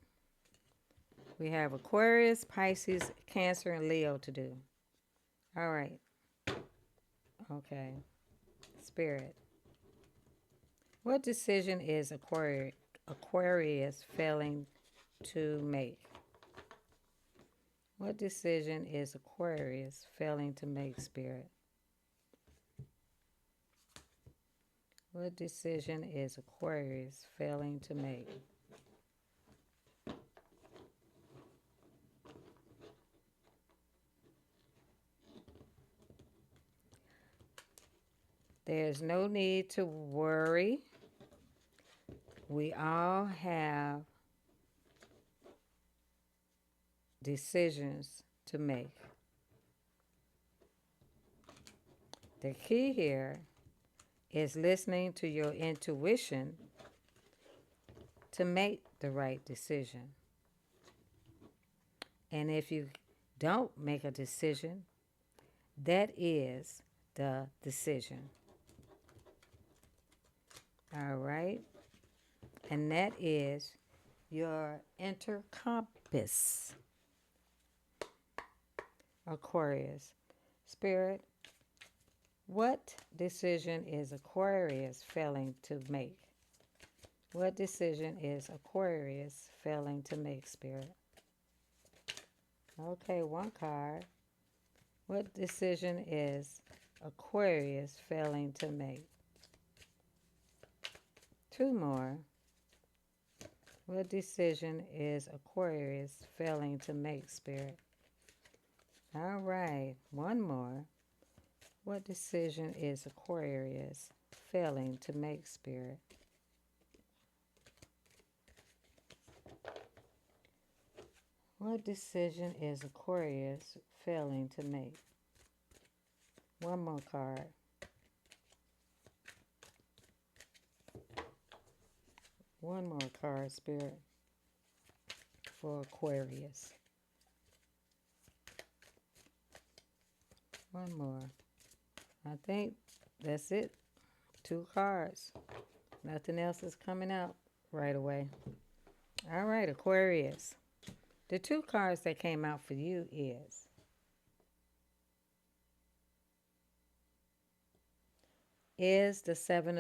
We have Aquarius, Pisces, Cancer, and Leo to do. All right. Okay. Spirit. What decision is Aquarius failing to make? What decision is Aquarius failing to make, Spirit? What decision is Aquarius failing to make? There's no need to worry. We all have decisions to make. The key here is listening to your intuition to make the right decision. And if you don't make a decision, that is the decision. All right? And that is your inner compass. Aquarius. Spirit, what decision is Aquarius failing to make? What decision is Aquarius failing to make, Spirit? Okay, one card. What decision is Aquarius failing to make? Two more. What decision is Aquarius failing to make, Spirit? All right, one more. What decision is Aquarius failing to make, Spirit? What decision is Aquarius failing to make? One more card. One more card, Spirit, for Aquarius. One more. I think that's it. Two cards. Nothing else is coming out right away. All right, Aquarius. The two cards that came out for you is is the seven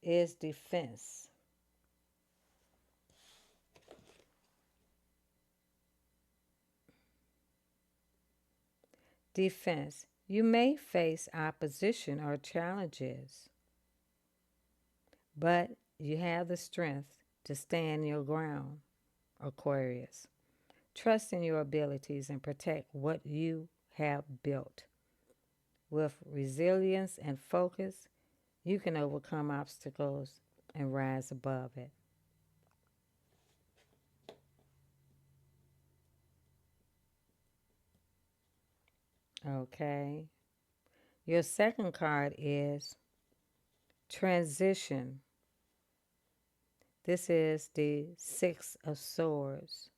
is defense. Defense. You may face opposition or challenges, but you have the strength to stand your ground, Aquarius. Trust in your abilities and protect what you have built. With resilience and focus, you can overcome obstacles and rise above it. Okay. Your second card is transition. This is the Six of Swords.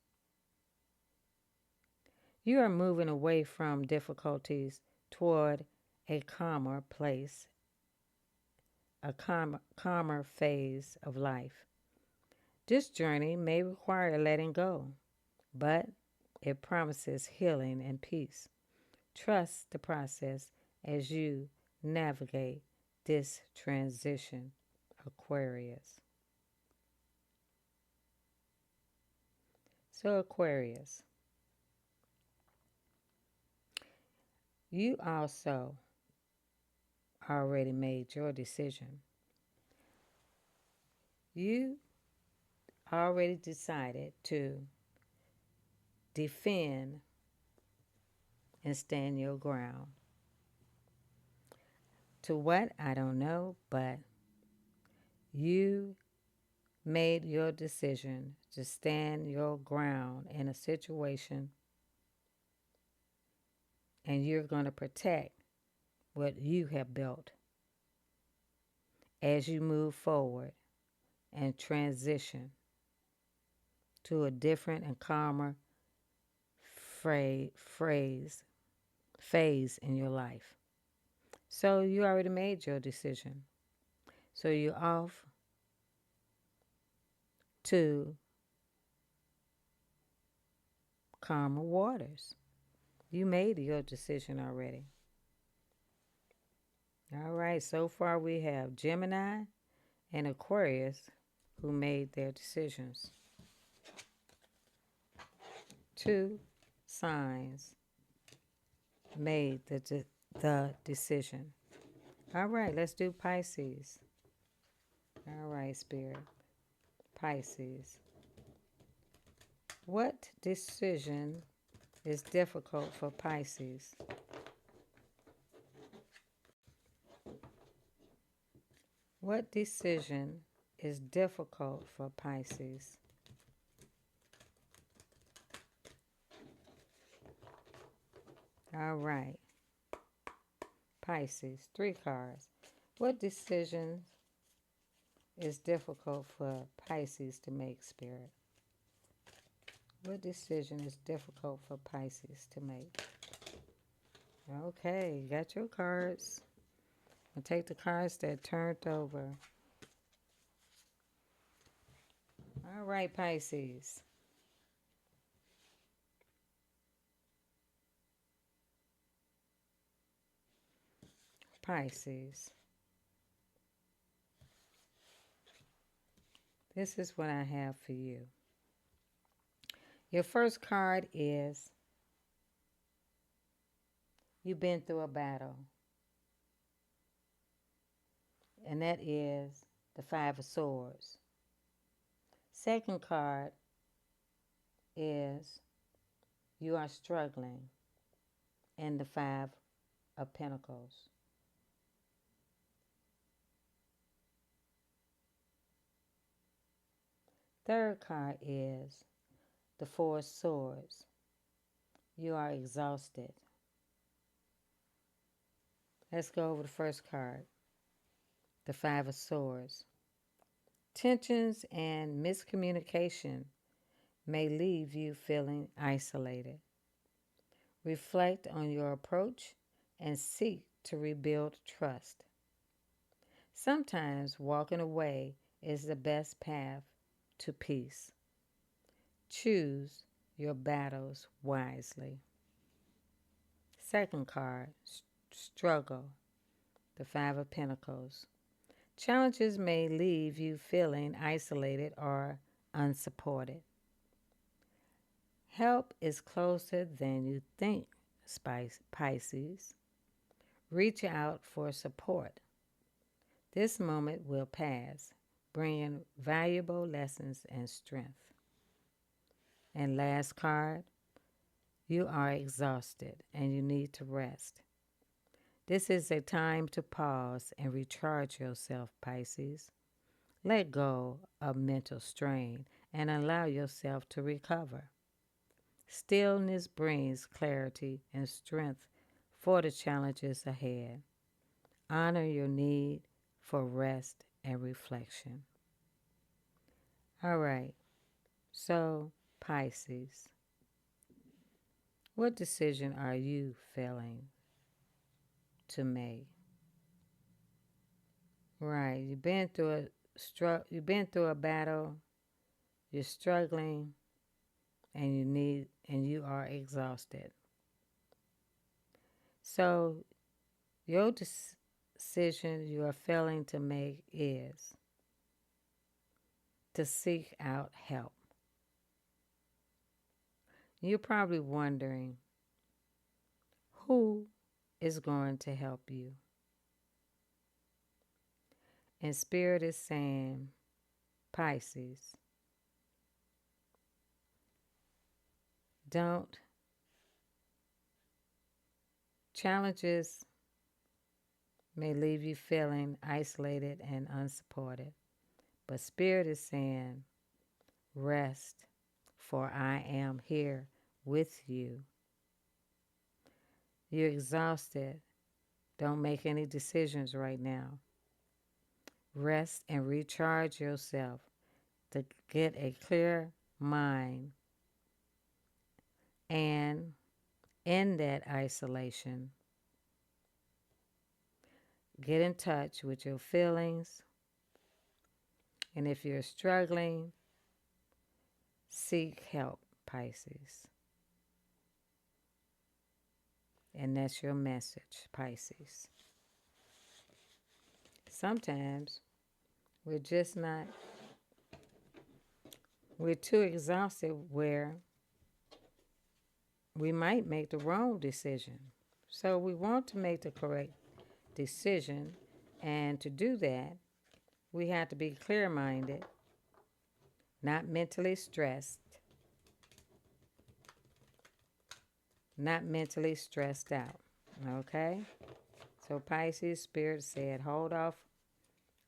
You are moving away from difficulties toward a calmer place, a calmer phase of life. This journey may require letting go, but it promises healing and peace. Trust the process as you navigate this transition, Aquarius. So, Aquarius, you also already made your decision. You already decided to defend and stand your ground. To what? I don't know, but you made your decision to stand your ground in a situation, and you're going to protect what you have built as you move forward and transition to a different and calmer phase in your life. So you already made your decision. So you're off to calmer waters. You made your decision already. All right, so far we have Gemini and Aquarius who made their decisions. 2 signs made the decision. All right, let's do Pisces. All right, Spirit. Pisces. What decision is difficult for Pisces? What decision is difficult for Pisces? All right. Pisces, 3 cards. What decision is difficult for Pisces to make, Spirit? What decision is difficult for Pisces to make? Okay, you got your cards. I'll take the cards that turned over. All right, Pisces. Pisces. This is what I have for you. Your first card is you've been through a battle. And that is the 5 of Swords. Second card is you are struggling, and the 5 of Pentacles. Third card is the 4 of Swords. You are exhausted. Let's go over the first card, the 5 of Swords. Tensions and miscommunication may leave you feeling isolated. Reflect on your approach and seek to rebuild trust. Sometimes walking away is the best path to peace. Choose your battles wisely. Second card, struggle, the Five of Pentacles. Challenges may leave you feeling isolated or unsupported. Help is closer than you think, Pisces. Reach out for support. This moment will pass, bringing valuable lessons and strength. And last card, you are exhausted and you need to rest. This is a time to pause and recharge yourself, Pisces. Let go of mental strain and allow yourself to recover. Stillness brings clarity and strength for the challenges ahead. Honor your need for rest and reflection. All right, so Pisces, what decision are you failing to make? Right, you've been through a battle, you're struggling, and you are exhausted. So your decision you are failing to make is to seek out help. You're probably wondering who is going to help you. And Spirit is saying, Pisces, challenges may leave you feeling isolated and unsupported. But Spirit is saying, rest, for I am here with you. You're exhausted. Don't make any decisions right now. Rest and recharge yourself to get a clear mind. And in that isolation, get in touch with your feelings. And if you're struggling, seek help, Pisces. And that's your message, Pisces. Sometimes we're too exhausted where we might make the wrong decision. So we want to make the correct decision. And to do that, we have to be clear-minded, not mentally stressed, not mentally stressed out. Okay? So Pisces, Spirit said, hold off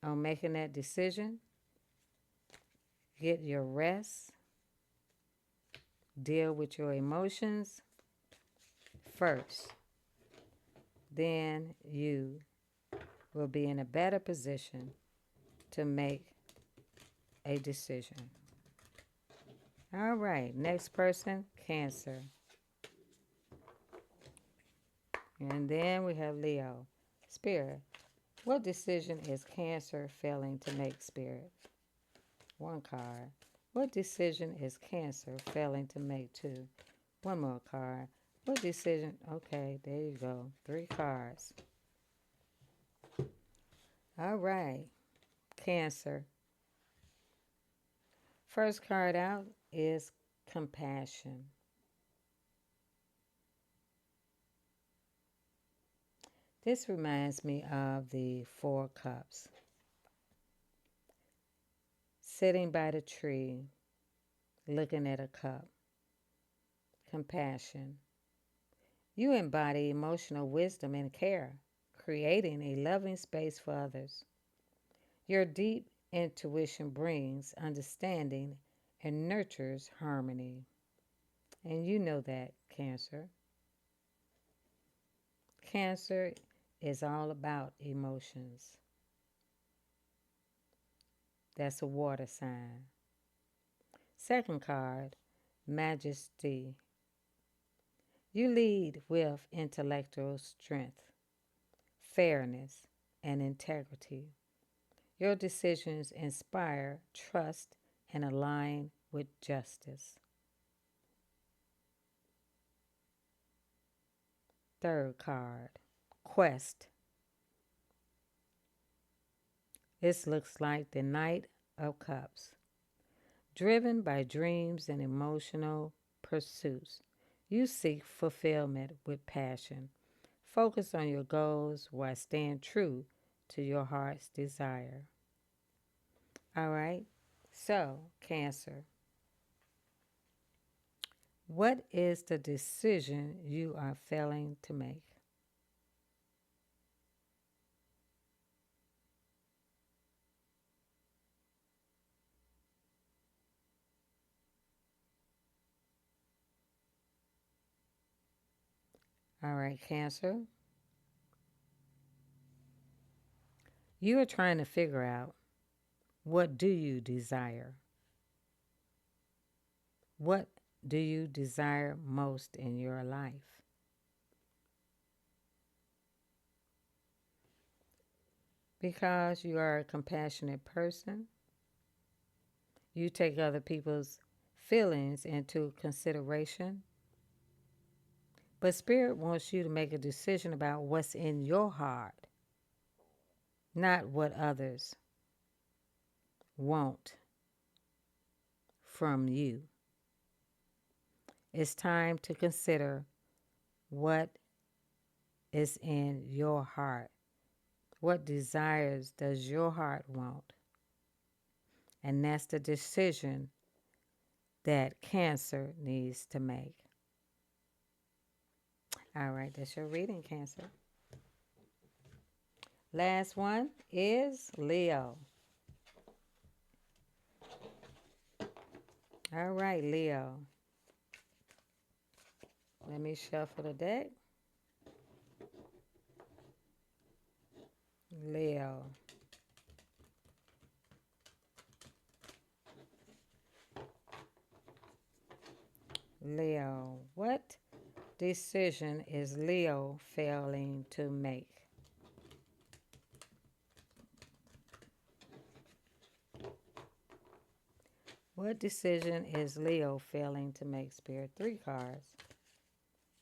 on making that decision. Get your rest. Deal with your emotions first. Then you will be in a better position to make a decision. All right, next person, Cancer. And then we have Leo. Spirit, what decision is Cancer failing to make, Spirit? One card. What decision is Cancer failing to make? Two. One more card. What decision? Okay, there you go. 3 cards. All right, Cancer. First card out is compassion. This reminds me of the 4 cups. Sitting by the tree, looking at a cup. Compassion. You embody emotional wisdom and care, creating a loving space for others. Your deep intuition brings understanding and nurtures harmony. And you know that, Cancer. Cancer is all about emotions. That's a water sign. Second card, Majesty. You lead with intellectual strength, fairness, and integrity. Your decisions inspire trust and align with justice. Third card, Quest. This looks like the Knight of Cups. Driven by dreams and emotional pursuits, you seek fulfillment with passion. Focus on your goals while staying true to your heart's desire. All right, so Cancer, what is the decision you are failing to make? All right, Cancer, you are trying to figure out, what do you desire? What do you desire most in your life? Because you are a compassionate person, you take other people's feelings into consideration. But Spirit wants you to make a decision about what's in your heart, not what others want from you. It's time to consider what is in your heart. What desires does your heart want? And that's the decision that Cancer needs to make. All right, that's your reading, Cancer. Last one is Leo. All right, Leo. Let me shuffle the deck. Leo. Leo. What decision is Leo failing to make? What decision is Leo failing to make, Spirit? 3 cards.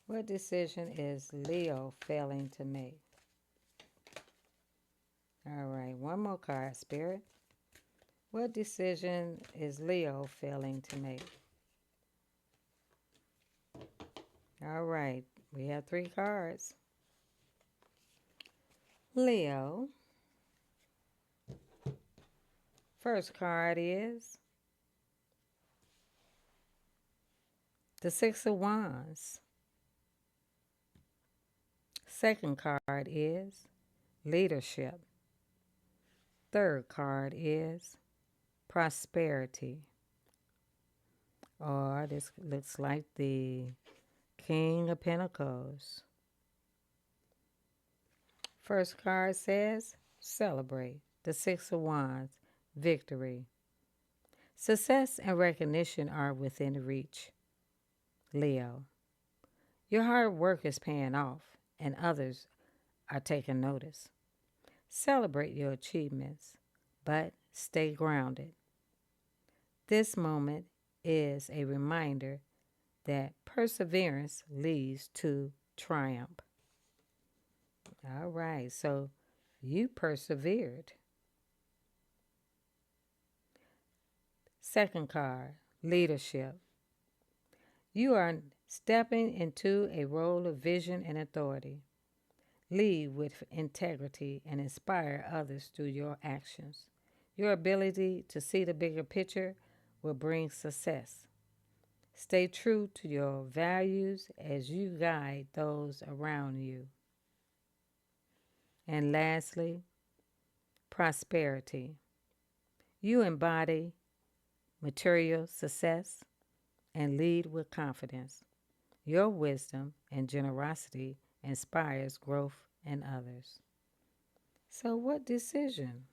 What decision is Leo failing to make? All right, one more card, Spirit. What decision is Leo failing to make? All right, we have 3 cards. Leo. First card is the 6 of Wands. Second card is leadership. Third card is prosperity. Or this looks like the King of Pentacles. First card says celebrate. The 6 of Wands, victory. Success and recognition are within reach. Leo. Your hard work is paying off and others are taking notice. Celebrate your achievements, but stay grounded. This moment is a reminder that perseverance leads to triumph. All right, so you persevered. Second card, leadership. You are stepping into a role of vision and authority. Lead with integrity and inspire others through your actions. Your ability to see the bigger picture will bring success. Stay true to your values as you guide those around you. And lastly, prosperity. You embody material success and lead with confidence. Your wisdom and generosity inspires growth in others. So what decision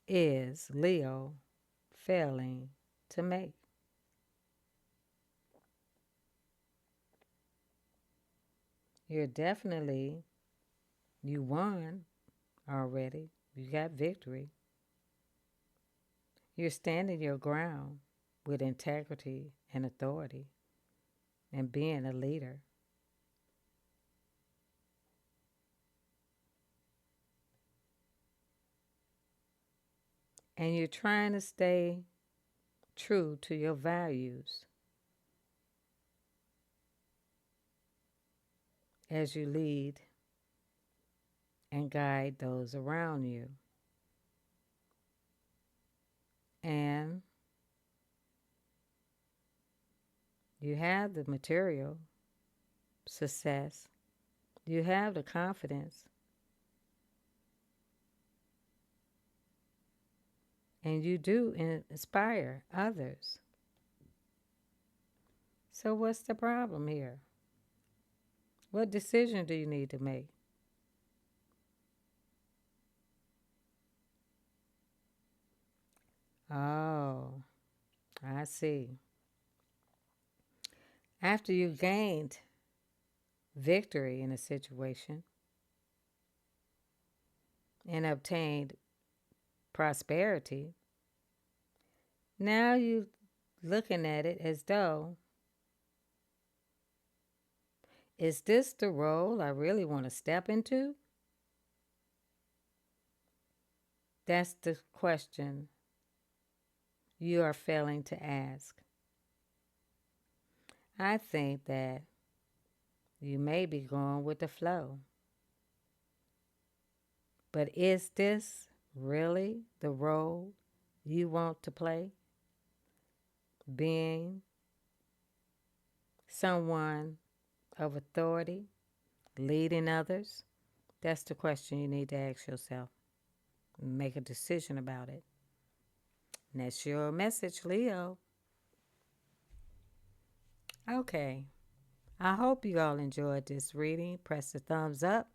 is Leo failing to make? You won already. You got victory. You're standing your ground with integrity and authority and being a leader. And you're trying to stay true to your values as you lead and guide those around you. And you have the material success, you have the confidence, and you do inspire others. So what's the problem here? What decision do you need to make? Oh, I see. After you gained victory in a situation and obtained prosperity, now you looking at it as though, is this the role I really want to step into? That's the question you are failing to ask. I think that you may be going with the flow. But is this really the role you want to play? Being someone of authority, leading others? That's the question you need to ask yourself. Make a decision about it. And that's your message, Leo. Okay. I hope you all enjoyed this reading. Press the thumbs up.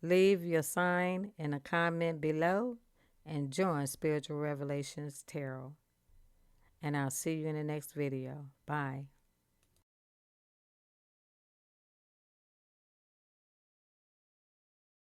Leave your sign in a comment below and join Spiritual Revelations Tarot. And I'll see you in the next video. Bye.